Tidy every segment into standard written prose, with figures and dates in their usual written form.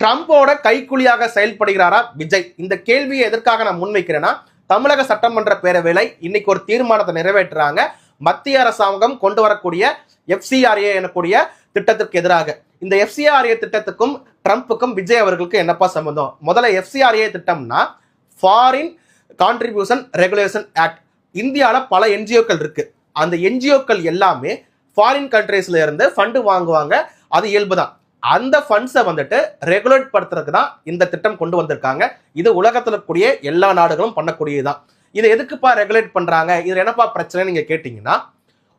ட்ரம்போட கைக்குலியாக செயல்படுகிறாரா விஜய்? இந்த கேள்வியை எதற்காக நான் முன்வைக்கிறேன்னா, தமிழக சட்டமன்ற பேரவையில் இன்னைக்கு ஒரு தீர்மானத்தை நிறைவேற்றுறாங்க. மத்திய அரசாங்கம் கொண்டு வரக்கூடிய FCRA எனக்கூடிய திட்டத்திற்கு எதிராக. இந்த FCRA திட்டத்துக்கும் ட்ரம்ப்புக்கும் விஜய் அவர்களுக்கு என்னப்பா சம்பந்தம்? முதல்ல FCRA திட்டம்னா ஃபாரின் கான்ட்ரிபியூஷன் ரெகுலேஷன் ஆக்ட். இந்தியாவில் பல NGOக்கள் இருக்கு. அந்த NGOக்கள் எல்லாமே ஃபாரின் கண்ட்ரீஸ்ல இருந்து ஃபண்டு வாங்குவாங்க. அது இயல்புதான். அந்த ஃபண்ட்ஸை வந்துட்டு ரெகுலேட் படுத்துறதுக்கு தான் இந்த திட்டம் கொண்டு வந்திருக்காங்க. இது உலகத்தில் இருக்கக்கூடிய எல்லா நாடுகளும் பண்ணக்கூடியதுதான். இதை எதுக்குப்பா ரெகுலேட் பண்றாங்க? இது என்னப்பா பிரச்சனை நீங்க கேட்டீங்கன்னா,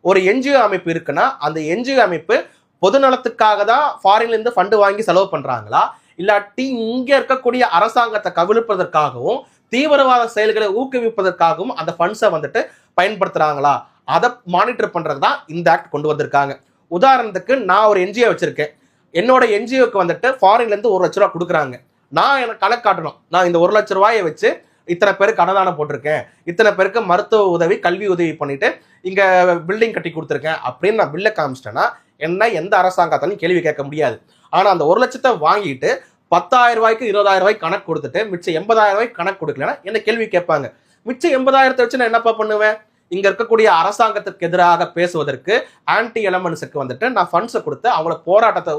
ஒரு NGO அமைப்பு இருக்குன்னா அந்த NGO அமைப்பு பொதுநலத்துக்காக தான் ஃபாரின்ல இருந்து ஃபண்டு வாங்கி செலவு பண்றாங்களா, இல்லாட்டி இங்க இருக்கக்கூடிய அரசாங்கத்தை கவிழ்ப்பதற்காகவும் தீவிரவாத செயல்களை ஊக்குவிப்பதற்காகவும் அந்த ஃபண்ட்ஸை வந்துட்டு பயன்படுத்துறாங்களா, அதை மானிட்டர் பண்றது தான் இந்த ஆக்ட் கொண்டு வந்திருக்காங்க. உதாரணத்துக்கு நான் ஒரு NGO வச்சிருக்கேன். என்னோட NGOக்கு வந்துட்டு ஃபாரின்ல இருந்து 1 லட்ச ரூபா கொடுக்குறாங்க. நான் எனக்கு கணக்கு காட்டணும். நான் இந்த 1 லட்ச ரூபாயை வச்சு இத்தனை பேருக்கு அன்னதானம் போட்டிருக்கேன், இத்தனை பேருக்கு மருத்துவ உதவி கல்வி உதவி பண்ணிட்டு இங்க பில்டிங் கட்டி கொடுத்துருக்கேன் அப்படின்னு நான் பில்லை காமிச்சிட்டேன்னா என்ன எந்த அரசாங்கத்தாலும் கேள்வி கேட்க முடியாது. ஆனா அந்த 1 லட்சத்தை வாங்கிட்டு 10,000 ரூபாய்க்கு 20,000 ரூபாய்க்கு கணக்கு கொடுத்துட்டு மிச்சம் 80,000 ரூபாய்க்கு கணக்கு கொடுக்கலன்னா என்ன கேள்வி கேட்பாங்க. மிச்சம் 80,000 வச்சு நான் என்னப்பா பண்ணுவேன்? இங்க இருக்கக்கூடிய அரசாங்கத்துக்கு எதிராக பேசுவதற்கு ஆன்டி எலமெண்ட்ஸுக்கு வந்துட்டு நான் ஃபண்ட்ஸை கொடுத்து அவங்கள போராட்டத்தை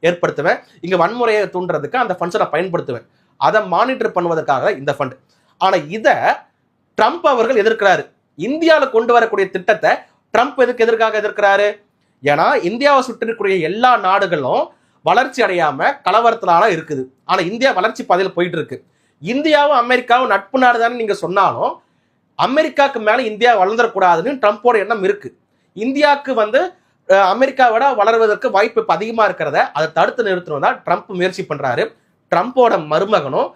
ஏற்படுத்துவேன். இங்க வன்முறையை தூண்டுறதுக்கு அந்த ஃபண்ட்ஸை நான் பயன்படுத்துவேன். அதை மானிட்டர் பண்ணுவதற்காக இந்த ஃபண்ட். ஆனா இதை ட்ரம்ப் அவர்கள் எதிர்க்கிறாரு. இந்தியாவில் கொண்டு வரக்கூடிய திட்டத்தை ட்ரம்ப் எதற்காக எதிர்க்கிறாரு? ஏன்னா இந்தியாவை சுற்றி இருக்கக்கூடிய எல்லா நாடுகளும் வளர்ச்சி அடையாம கலவரத்தினால இருக்குது. ஆனா இந்தியா வளர்ச்சி பாதையில் போயிட்டு இருக்கு. இந்தியாவும் அமெரிக்காவும் நட்பு நாடு தானே நீங்க சொன்னாலும் அமெரிக்காவுக்கு மேல இந்தியா வளர்ந்துடக்கூடாதுன்னு ட்ரம்போட எண்ணம் இருக்கு. இந்தியாவுக்கு வந்து அமெரிக்காவோட வளர்வதற்கு வாய்ப்பு இப்ப அதிகமா இருக்கிறத அதை தடுத்து நிறுத்தணும் தான் ட்ரம்ப் முயற்சி பண்றாரு. ட்ரம்போட மருமகனும்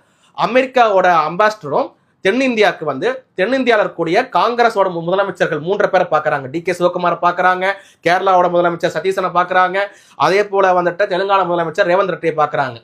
அமெரிக்காவோட அம்பாசிடரும் தென்னிந்தியாவுக்கு வந்து தென்னிந்தியாவில் இருக்கக்கூடிய காங்கிரஸோட முதலமைச்சர்கள் 3 பேரை பார்க்கறாங்க. DK சிவகுமாரை பார்க்கறாங்க, கேரளாவோட முதலமைச்சர் சதீசனை பார்க்கறாங்க, அதே போல வந்துட்டு தெலுங்கானா முதலமைச்சர் ரேவந்த் ரெட்டியை பார்க்கறாங்க.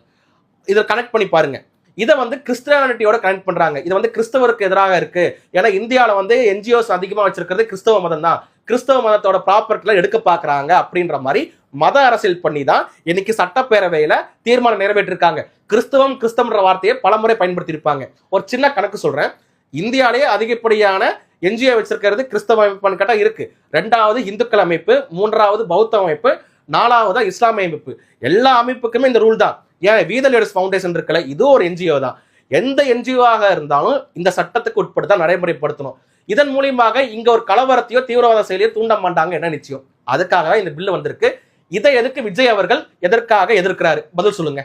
இதை கனெக்ட் பண்ணி பாருங்க. இதை வந்து கிறிஸ்டியானிட்டியோட கனெக்ட் பண்றாங்க. இது வந்து கிறிஸ்தவருக்கு எதிராக இருக்கு. ஏன்னா இந்தியாவில் வந்து NGOs அதிகமா வச்சிருக்கிறது கிறிஸ்தவ மதம் தான். கிறிஸ்தவ மதத்தோட ப்ராப்பர்ட்டில எடுக்க பாக்குறாங்க அப்படின்ற மாதிரி மத அரசியல் பண்ணி தான் இன்னைக்கு சட்டப்பேரவையில தீர்மானம் நிறைவேற்றிருக்காங்க. கிறிஸ்தவம்ன்ற வார்த்தையை பலமுறை பயன்படுத்தி இருப்பாங்க. ஒரு சின்ன கணக்கு சொல்றேன். இந்தியாலேயே அதிகப்படியான NGO வச்சிருக்கிறது கிறிஸ்தவ அமைப்பு கேட்டா இருக்கு. 2வது இந்துக்கள் அமைப்பு, 3வது பௌத்த அமைப்பு, 4வது இஸ்லாமிய அமைப்பு. எல்லா அமைப்புக்குமே இந்த ரூல் தான். ஏன் வீத லீடர்ஸ் ஃபவுண்டேஷன் இருக்குல்ல, இது ஒரு NGO தான். எந்த NGO ஆக இருந்தாலும் இந்த சட்டத்துக்கு உட்பட்டு தான் நடைமுறைப்படுத்தணும். இதன் மூலியமாக இங்க ஒரு கலவரத்தையோ தீவிரவாத செயலையோ தூண்ட மாட்டாங்க என்ன நிச்சயம். அதுக்காக தான் இந்த பில்லு வந்திருக்கு. இதை எதுக்கு விஜய் அவர்கள் எதற்காக எதிர்க்கிறாரு? பதில் சொல்லுங்க.